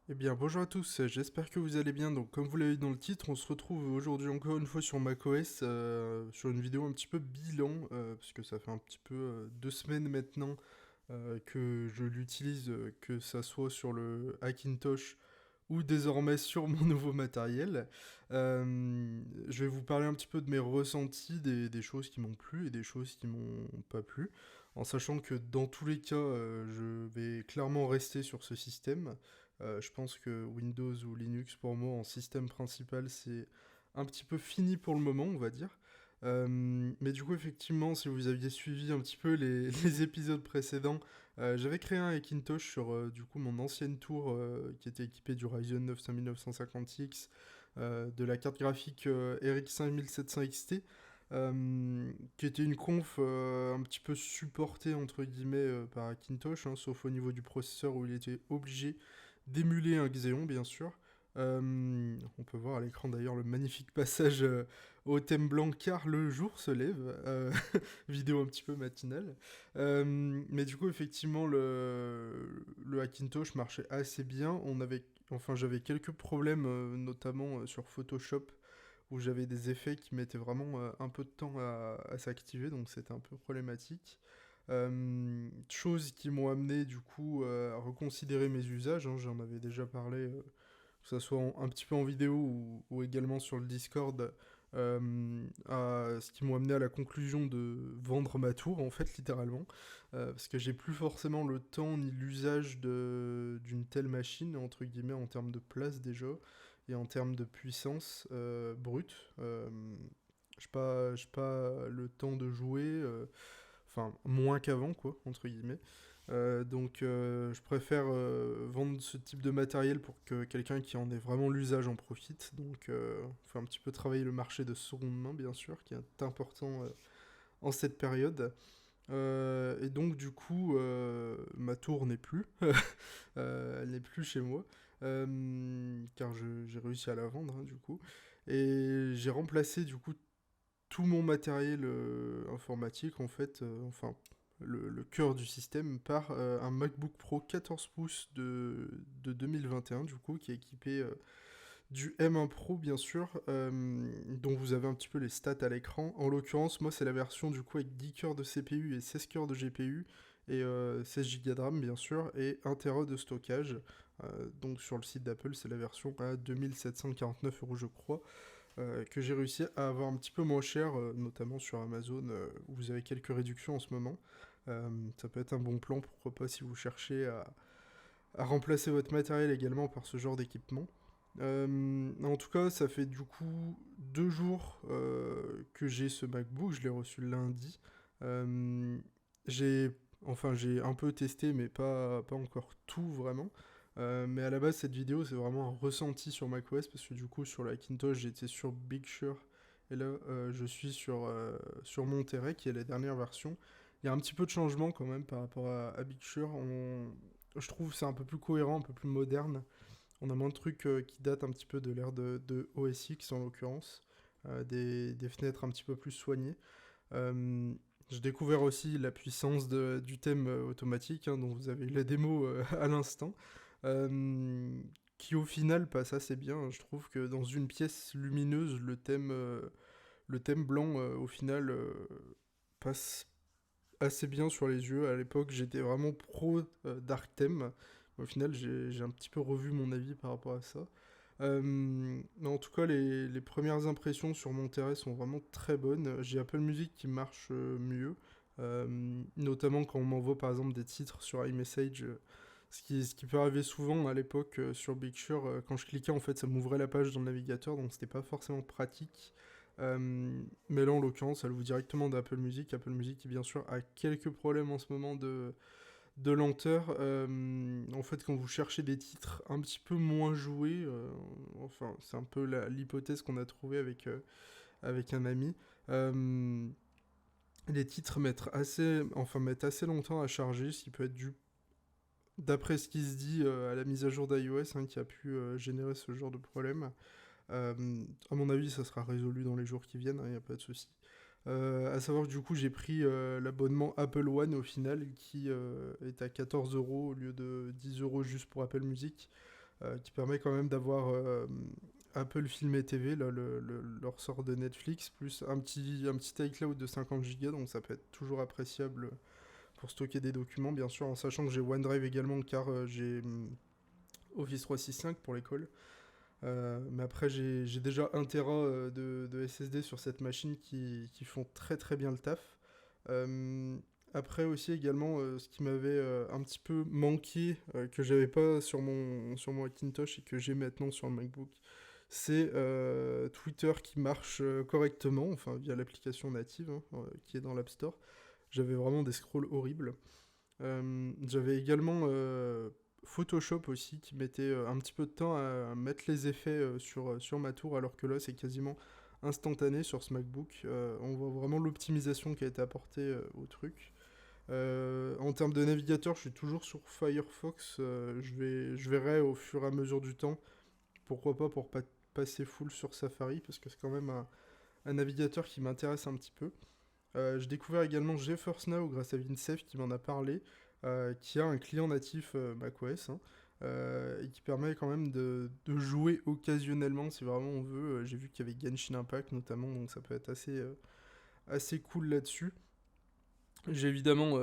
Eh bien, bonjour à tous, j'espère que vous allez bien. Donc, comme vous l'avez vu dans le titre, on se retrouve aujourd'hui encore une fois sur macOS, sur une vidéo un petit peu bilan, parce que ça fait un petit peu 2 semaines maintenant que je l'utilise, que ça soit sur le Hackintosh ou désormais sur mon nouveau matériel. Je vais vous parler un petit peu de mes ressentis, des choses qui m'ont plu et des choses qui m'ont pas plu, en sachant que dans tous les cas, je vais clairement rester sur ce système. Je pense que Windows ou Linux, pour moi, en système principal, c'est un petit peu fini pour le moment, on va dire. Mais du coup, effectivement, si vous aviez suivi un petit peu les épisodes précédents, j'avais créé un Hackintosh sur du coup mon ancienne tour qui était équipée du Ryzen 9 5950X, de la carte graphique RX 5700 XT, qui était une conf un petit peu supportée entre guillemets par Hackintosh, hein, sauf au niveau du processeur où il était obligé d'émuler un Xeon, bien sûr. On peut voir à l'écran d'ailleurs le magnifique passage au thème blanc car le jour se lève, vidéo un petit peu matinale. Mais du coup, effectivement, le Hackintosh marchait assez bien. Enfin, j'avais quelques problèmes, notamment sur Photoshop, où j'avais des effets qui mettaient vraiment un peu de temps à s'activer, donc c'était un peu problématique. Choses qui m'ont amené du coup à reconsidérer mes usages, hein, j'en avais déjà parlé, que ce soit un petit peu en vidéo ou également sur le Discord, à ce qui m'ont amené à la conclusion de vendre ma tour, en fait, littéralement, parce que j'ai plus forcément le temps ni l'usage d'une telle machine, entre guillemets, en termes de place déjà, et en termes de puissance brute. J'ai pas le temps de jouer, enfin, moins qu'avant, quoi, entre guillemets. Donc je préfère vendre ce type de matériel pour que quelqu'un qui en ait vraiment l'usage en profite. Donc faut un petit peu travailler le marché de seconde main, bien sûr, qui est important en cette période. Et donc du coup, ma tour n'est plus. Elle n'est plus chez moi. Car j'ai réussi à la vendre, hein, du coup. Et j'ai remplacé du coup tout mon matériel informatique, en fait, enfin, le cœur du système, par un MacBook Pro 14 pouces de 2021, du coup, qui est équipé du M1 Pro, bien sûr, dont vous avez un petit peu les stats à l'écran. En l'occurrence, moi, c'est la version, du coup, avec 10 cœurs de CPU et 16 cœurs de GPU, et 16 Go de RAM, bien sûr, et 1 Tera de stockage. Donc, sur le site d'Apple, c'est la version à 2749 €, je crois, que j'ai réussi à avoir un petit peu moins cher, notamment sur Amazon, où vous avez quelques réductions en ce moment. Ça peut être un bon plan, pourquoi pas, si vous cherchez à remplacer votre matériel également par ce genre d'équipement. En tout cas, ça fait du coup 2 jours que j'ai ce MacBook, je l'ai reçu le lundi. Euh, j'ai j'ai un peu testé, mais pas encore tout vraiment. Mais à la base, cette vidéo, c'est vraiment un ressenti sur macOS, parce que du coup, sur la Macintosh, j'étais sur Big Sur, et là, je suis sur Monterey, qui est la dernière version. Il y a un petit peu de changement quand même par rapport à Big Sur. Je trouve que c'est un peu plus cohérent, un peu plus moderne. On a moins de trucs qui datent un petit peu de l'ère de OS X en l'occurrence, des fenêtres un petit peu plus soignées. Euh, j'ai découvert aussi la puissance du thème automatique, hein, dont vous avez eu la démo à l'instant, euh, qui au final passe assez bien. Je trouve que dans une pièce lumineuse, le thème blanc au final passe assez bien sur les yeux. À l'époque, j'étais vraiment pro Dark Theme. Au final, j'ai un petit peu revu mon avis par rapport à ça. Mais en tout cas, les premières impressions sur mon terrain sont vraiment très bonnes. J'ai Apple Music qui marche mieux, notamment quand on m'envoie par exemple des titres sur iMessage. Ce qui peut arriver souvent à l'époque sur Big Sur, quand je cliquais en fait ça m'ouvrait la page dans le navigateur, donc c'était pas forcément pratique. Mais là en l'occurrence elle ouvre directement d'Apple Music. Apple Music qui bien sûr a quelques problèmes en ce moment de lenteur. En fait, quand vous cherchez des titres un petit peu moins joués, enfin, c'est un peu l'hypothèse qu'on a trouvée avec un ami. euh, les titres mettent assez longtemps à charger, ce qui peut être dû, d'après ce qui se dit, à la mise à jour d'iOS, hein, qui a pu générer ce genre de problème. À mon avis, ça sera résolu dans les jours qui viennent, il n'y a pas de souci. À savoir que du coup, j'ai pris l'abonnement Apple One au final, qui est à 14 € au lieu de 10 € juste pour Apple Music. qui permet quand même d'avoir Apple Film et TV, là, leur sort de Netflix, plus un petit iCloud de 50 Go, donc ça peut être toujours appréciable pour stocker des documents, bien sûr, en sachant que j'ai OneDrive également, car j'ai Office 365 pour l'école. Mais après, j'ai déjà 1 Tera de SSD sur cette machine qui font très très bien le taf. Euh, Après aussi également, ce qui m'avait un petit peu manqué, que j'avais pas sur mon Macintosh et que j'ai maintenant sur le MacBook, c'est Twitter qui marche correctement, enfin via l'application native hein, qui est dans l'App Store. J'avais vraiment des scrolls horribles. J'avais également Photoshop aussi qui mettait un petit peu de temps à mettre les effets sur ma tour, alors que là c'est quasiment instantané sur ce MacBook. On voit vraiment l'optimisation qui a été apportée au truc. En termes de navigateur, je suis toujours sur Firefox. Je verrai au fur et à mesure du temps, pourquoi pas pour passer full sur Safari, parce que c'est quand même un navigateur qui m'intéresse un petit peu. J'ai découvert également GeForce Now grâce à Vincef qui m'en a parlé, qui a un client natif macOS, hein, et qui permet quand même de jouer occasionnellement si vraiment on veut. J'ai vu qu'il y avait Genshin Impact notamment, donc ça peut être assez cool là-dessus. J'ai évidemment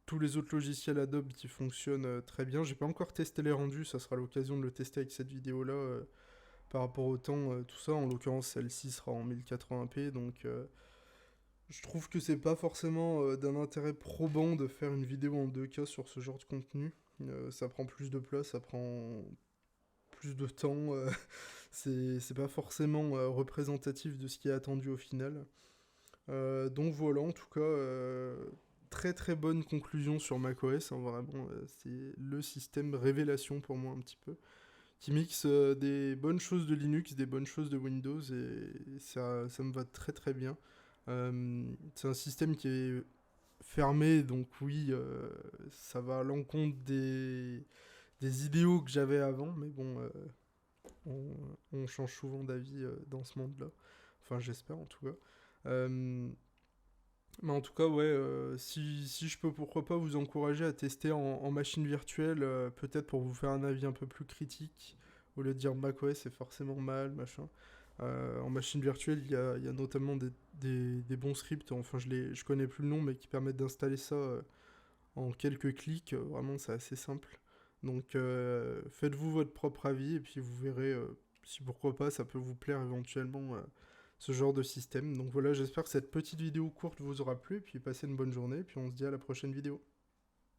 tous les autres logiciels Adobe qui fonctionnent très bien. J'ai pas encore testé les rendus, ça sera l'occasion de le tester avec cette vidéo-là par rapport au temps, tout ça. En l'occurrence, celle-ci sera en 1080p, donc je trouve que c'est pas forcément d'un intérêt probant de faire une vidéo en 2K sur ce genre de contenu. Ça prend plus de place, ça prend plus de temps. C'est pas forcément représentatif de ce qui est attendu au final. Donc voilà, en tout cas, très très bonne conclusion sur macOS. Hein, vraiment, c'est le système révélation pour moi un petit peu. Qui mixe des bonnes choses de Linux, des bonnes choses de Windows, et ça me va très très bien. C'est un système qui est fermé, donc oui, ça va à l'encontre des idéaux que j'avais avant, mais bon, on change souvent d'avis dans ce monde-là. Enfin, j'espère en tout cas. Euh, mais en tout cas, ouais, si je peux, pourquoi pas vous encourager à tester en machine virtuelle, peut-être pour vous faire un avis un peu plus critique, au lieu de dire macOS c'est forcément mal, machin. En machine virtuelle, il y a notamment des bons scripts, enfin je connais plus le nom, mais qui permettent d'installer ça en quelques clics, vraiment c'est assez simple. Donc faites-vous votre propre avis, et puis vous verrez si pourquoi pas ça peut vous plaire éventuellement ce genre de système. Donc voilà, j'espère que cette petite vidéo courte vous aura plu, et puis passez une bonne journée, et puis on se dit à la prochaine vidéo.